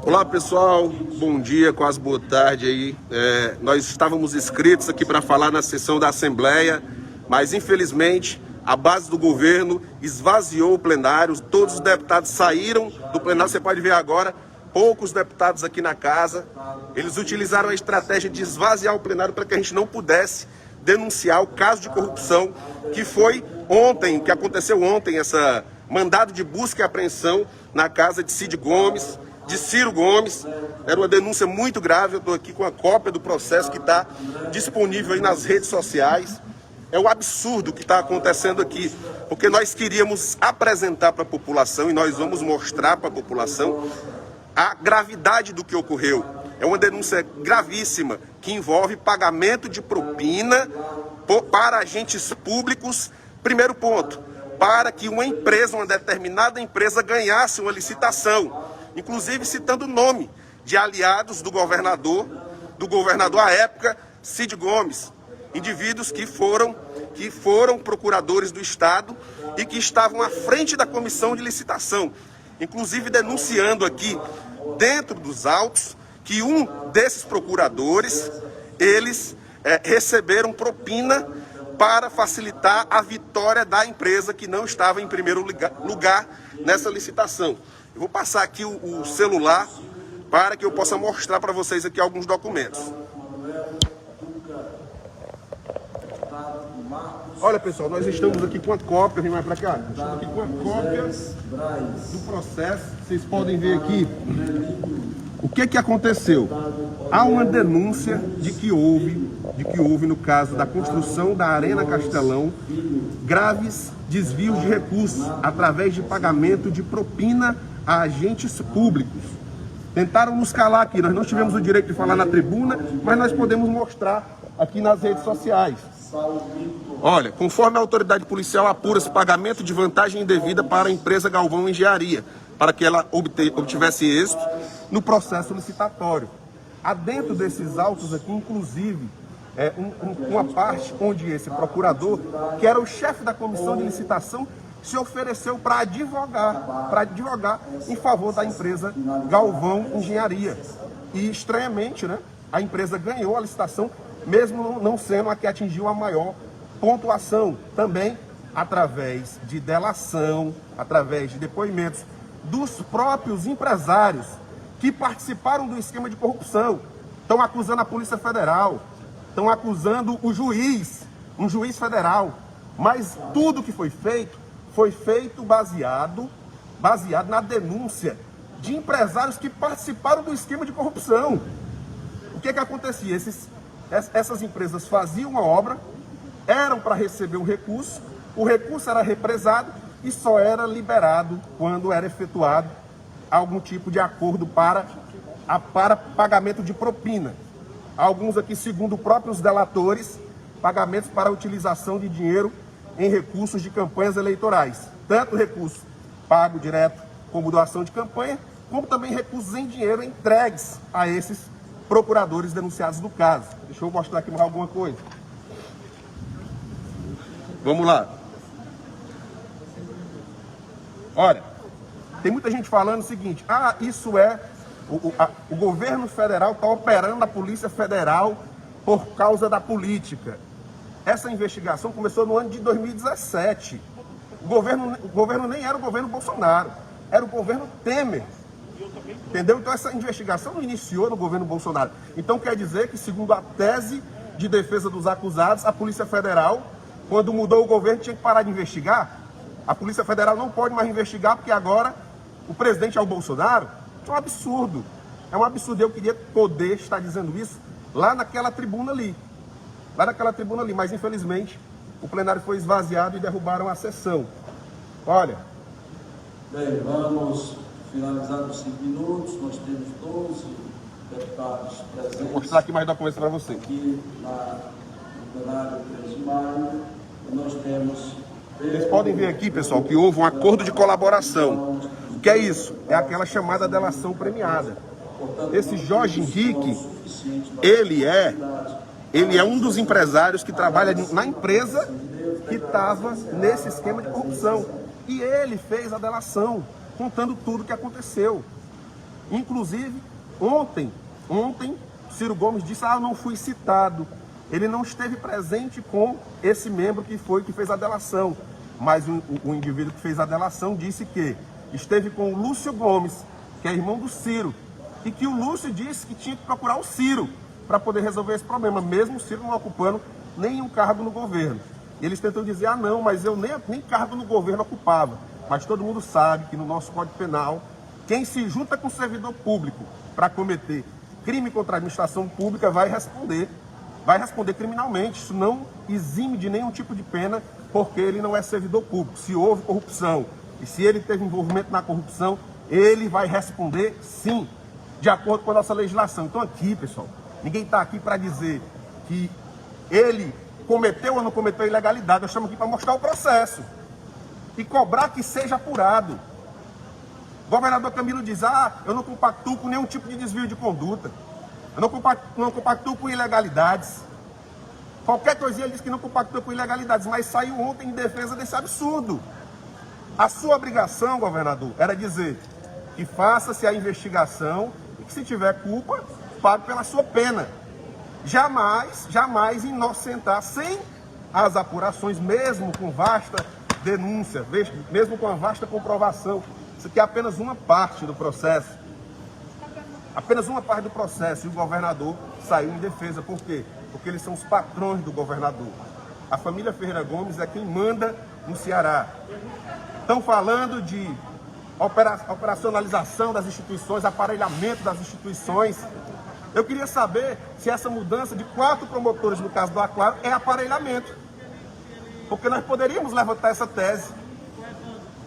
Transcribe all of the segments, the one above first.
Olá pessoal, bom dia, quase boa tarde aí. Nós estávamos inscritos aqui para falar na sessão da Assembleia, mas infelizmente a base do governo esvaziou o plenário, todos os deputados saíram do plenário, você pode ver agora, poucos deputados aqui na casa. Eles utilizaram a estratégia de esvaziar o plenário para que a gente não pudesse denunciar o caso de corrupção que foi ontem, que aconteceu ontem, essa mandado de busca e apreensão na casa de Cid Gomes, de Ciro Gomes. Era uma denúncia muito grave. Eu estou aqui com a cópia do processo que está disponível aí nas redes sociais. É um absurdo o que está acontecendo aqui, porque nós queríamos apresentar para a população, e nós vamos mostrar para a população a gravidade do que ocorreu. É uma denúncia gravíssima, que envolve pagamento de propina para agentes públicos. Primeiro ponto, para que uma empresa, uma determinada empresa, ganhasse uma licitação, inclusive citando o nome de aliados do governador à época, Cid Gomes, indivíduos que foram procuradores do Estado e que estavam à frente da comissão de licitação, inclusive denunciando aqui, dentro dos autos, que um desses procuradores, eles receberam propina para facilitar a vitória da empresa que não estava em primeiro lugar nessa licitação. Eu vou passar aqui o celular para que eu possa mostrar para vocês aqui alguns documentos. Olha pessoal, nós estamos aqui com a cópia, vem mais para cá, estamos aqui com a cópia do processo, vocês podem ver aqui o que aconteceu. Há uma denúncia de que houve no caso da construção da Arena Castelão, graves desvios de recursos através de pagamento de propina a agentes públicos. Tentaram nos calar aqui, nós não tivemos o direito de falar na tribuna, mas nós podemos mostrar aqui nas redes sociais. Olha, conforme a autoridade policial apura esse pagamento de vantagem indevida para a empresa Galvão Engenharia, para que ela obtivesse êxito no processo licitatório. Há dentro desses autos aqui, inclusive, uma parte onde esse procurador, que era o chefe da comissão de licitação, se ofereceu para advogar em favor da empresa Galvão Engenharia. E, estranhamente, né, a empresa ganhou a licitação, mesmo não sendo a que atingiu a maior pontuação, também através de delação, através de depoimentos dos próprios empresários que participaram do esquema de corrupção. Estão acusando a Polícia Federal, estão acusando o juiz, um juiz federal. Mas tudo que foi feito baseado na denúncia de empresários que participaram do esquema de corrupção. O que acontecia? Essas empresas faziam a obra, eram para receber o recurso era represado e só era liberado quando era efetuado algum tipo de acordo para pagamento de propina. Alguns aqui, segundo próprios delatores, pagamentos para utilização de dinheiro em recursos de campanhas eleitorais. Tanto recurso pago direto como doação de campanha, como também recursos em dinheiro entregues a esses procuradores denunciados do caso. Deixa eu mostrar aqui mais alguma coisa. Vamos lá. Olha, tem muita gente falando o seguinte, isso é, o governo federal está operando a Polícia Federal por causa da política. Essa investigação começou no ano de 2017. O governo nem era o governo Bolsonaro, era o governo Temer. Entendeu? Então essa investigação não iniciou no governo Bolsonaro. Então quer dizer que, segundo a tese de defesa dos acusados, a Polícia Federal, quando mudou o governo, tinha que parar de investigar. A Polícia Federal não pode mais investigar porque agora o presidente é o Bolsonaro. Isso é um absurdo. É um absurdo. Eu queria poder estar dizendo isso lá naquela tribuna ali. Mas infelizmente o plenário foi esvaziado e derrubaram a sessão. Olha. Bem, vamos finalizar nos 5 minutos. Nós temos 12 deputados presentes. Vou mostrar aqui mais documentos para você. Aqui no plenário 3 de maio, nós temos... Vocês podem ver aqui, pessoal, que houve um acordo de colaboração. O que é isso? É aquela chamada delação premiada. Esse Jorge Henrique, ele é um dos empresários que trabalha na empresa que estava nesse esquema de corrupção. E ele fez a delação, contando tudo o que aconteceu. Inclusive, ontem, Ciro Gomes disse, eu não fui citado. Ele não esteve presente com esse membro que fez a delação. Mas o indivíduo que fez a delação disse que esteve com o Lúcio Gomes, que é irmão do Ciro, e que o Lúcio disse que tinha que procurar o Ciro para poder resolver esse problema, mesmo o Ciro não ocupando nenhum cargo no governo. E eles tentam dizer, não, mas eu nem cargo no governo ocupava. Mas todo mundo sabe que no nosso Código Penal, quem se junta com o servidor público para cometer crime contra a administração pública vai responder criminalmente. Isso não exime de nenhum tipo de pena, porque ele não é servidor público. Se houve corrupção e se ele teve envolvimento na corrupção, ele vai responder sim, de acordo com a nossa legislação. Então aqui, pessoal, ninguém está aqui para dizer que ele cometeu ou não cometeu ilegalidade. Nós estamos aqui para mostrar o processo e cobrar que seja apurado. O governador Camilo diz, eu não compactuo com nenhum tipo de desvio de conduta. Eu não compactuo com ilegalidades. Qualquer coisinha ele diz que não compactua com ilegalidades, mas saiu ontem em defesa desse absurdo. A sua obrigação, governador, era dizer que faça-se a investigação e que, se tiver culpa, pague pela sua pena. Jamais inocentar sem as apurações, mesmo com vasta denúncia, mesmo com a vasta comprovação. Isso aqui é apenas uma parte do processo. Apenas uma parte do processo. E o governador saiu em defesa. Por quê? Porque eles são os patrões do governador. A família Ferreira Gomes é quem manda no Ceará. Estão falando de operacionalização das instituições, aparelhamento das instituições. Eu queria saber se essa mudança de 4 promotores no caso do Aquário é aparelhamento. Porque nós poderíamos levantar essa tese.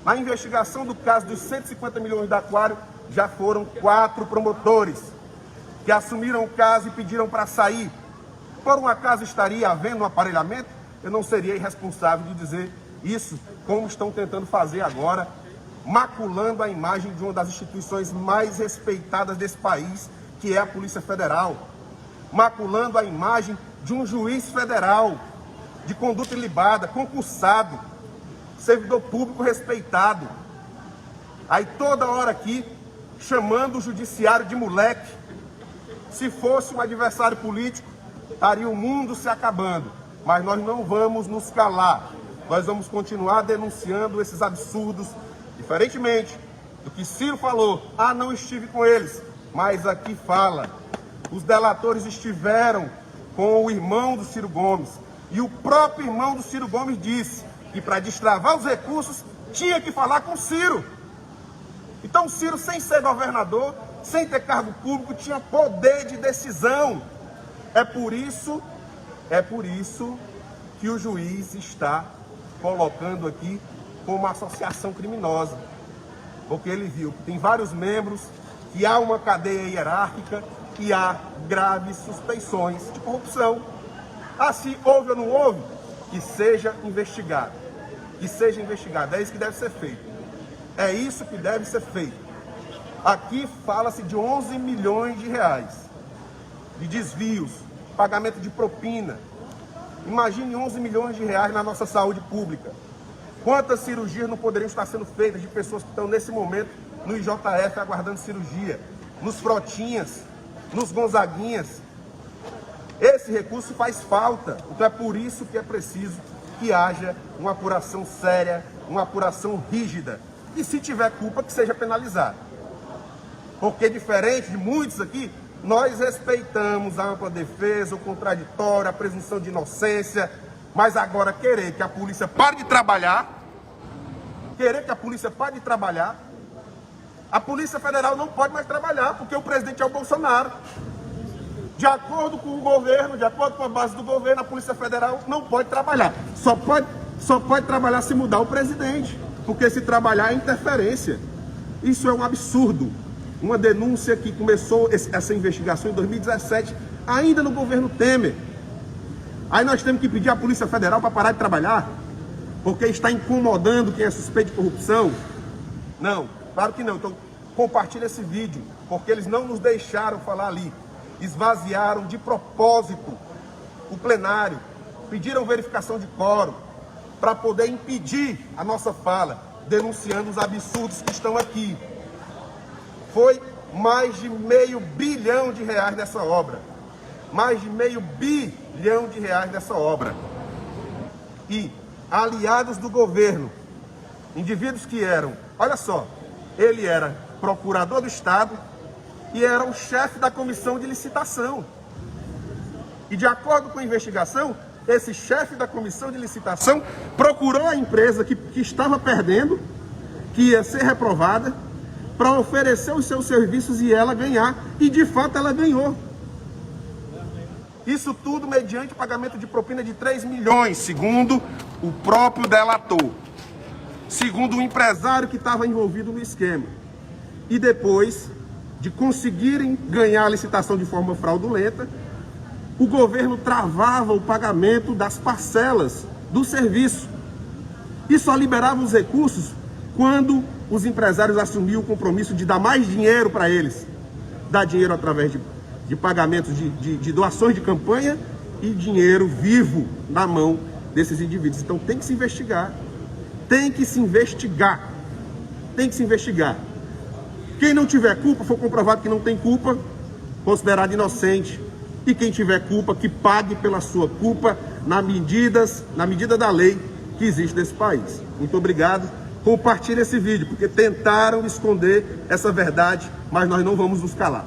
Na investigação do caso dos 150 milhões do Aquário, já foram 4 promotores que assumiram o caso e pediram para sair. Por um acaso estaria havendo um aparelhamento? Eu não seria irresponsável de dizer isso, como estão tentando fazer agora, maculando a imagem de uma das instituições mais respeitadas desse país, que é a Polícia Federal. Maculando a imagem de um juiz federal, de conduta ilibada, concursado, servidor público respeitado. Aí toda hora aqui, chamando o judiciário de moleque. Se fosse um adversário político, estaria o mundo se acabando. Mas nós não vamos nos calar. Nós vamos continuar denunciando esses absurdos, diferentemente do que Ciro falou. Não estive com eles. Mas aqui fala. Os delatores estiveram com o irmão do Ciro Gomes. E o próprio irmão do Ciro Gomes disse que para destravar os recursos tinha que falar com o Ciro. Então o Ciro, sem ser governador, sem ter cargo público, tinha poder de decisão. É por isso que o juiz está colocando aqui como uma associação criminosa. Porque ele viu que tem vários membros, que há uma cadeia hierárquica e há graves suspeições de corrupção. Se houve ou não houve, que seja investigado. Que seja investigado. É isso que deve ser feito. É isso que deve ser feito. Aqui fala-se de 11 milhões de reais de desvios, pagamento de propina. Imagine 11 milhões de reais na nossa saúde pública. Quantas cirurgias não poderiam estar sendo feitas de pessoas que estão nesse momento no IJF aguardando cirurgia, nos Frotinhas, nos Gonzaguinhas. Esse recurso faz falta. Então é por isso que é preciso que haja uma apuração séria, uma apuração rígida. E se tiver culpa, que seja penalizado. Porque diferente de muitos aqui, nós respeitamos a ampla defesa, o contraditório, a presunção de inocência, mas agora querer que a polícia pare de trabalhar, a Polícia Federal não pode mais trabalhar, porque o presidente é o Bolsonaro. De acordo com o governo, de acordo com a base do governo, a Polícia Federal não pode trabalhar. Só pode trabalhar se mudar o presidente, porque se trabalhar é interferência. Isso é um absurdo. Uma denúncia que começou essa investigação em 2017, ainda no governo Temer. Aí nós temos que pedir à Polícia Federal para parar de trabalhar, porque está incomodando quem é suspeito de corrupção. Não, claro que não. Então compartilha esse vídeo, porque eles não nos deixaram falar ali. Esvaziaram de propósito o plenário, pediram verificação de quórum para poder impedir a nossa fala, denunciando os absurdos que estão aqui. Foi mais de R$500 bilhão nessa obra. Mais de R$500 bilhão nessa obra. E aliados do governo, indivíduos que eram, olha só, ele era procurador do Estado e era o chefe da comissão de licitação. E de acordo com a investigação, esse chefe da comissão de licitação procurou a empresa que estava perdendo, que ia ser reprovada, para oferecer os seus serviços e ela ganhar. E de fato ela ganhou. Isso tudo mediante pagamento de propina de 3 milhões, segundo o próprio delator. Segundo o empresário que estava envolvido no esquema. E depois de conseguirem ganhar a licitação de forma fraudulenta, o governo travava o pagamento das parcelas do serviço. E só liberava os recursos quando os empresários assumiam o compromisso de dar mais dinheiro para eles. Dar dinheiro através de pagamentos de doações de campanha e dinheiro vivo na mão desses indivíduos. Então tem que se investigar. Tem que se investigar. Tem que se investigar. Quem não tiver culpa, for comprovado que não tem culpa, considerado inocente. E quem tiver culpa, que pague pela sua culpa na medida da lei que existe nesse país. Muito obrigado. Compartilhe esse vídeo, porque tentaram esconder essa verdade, mas nós não vamos nos calar.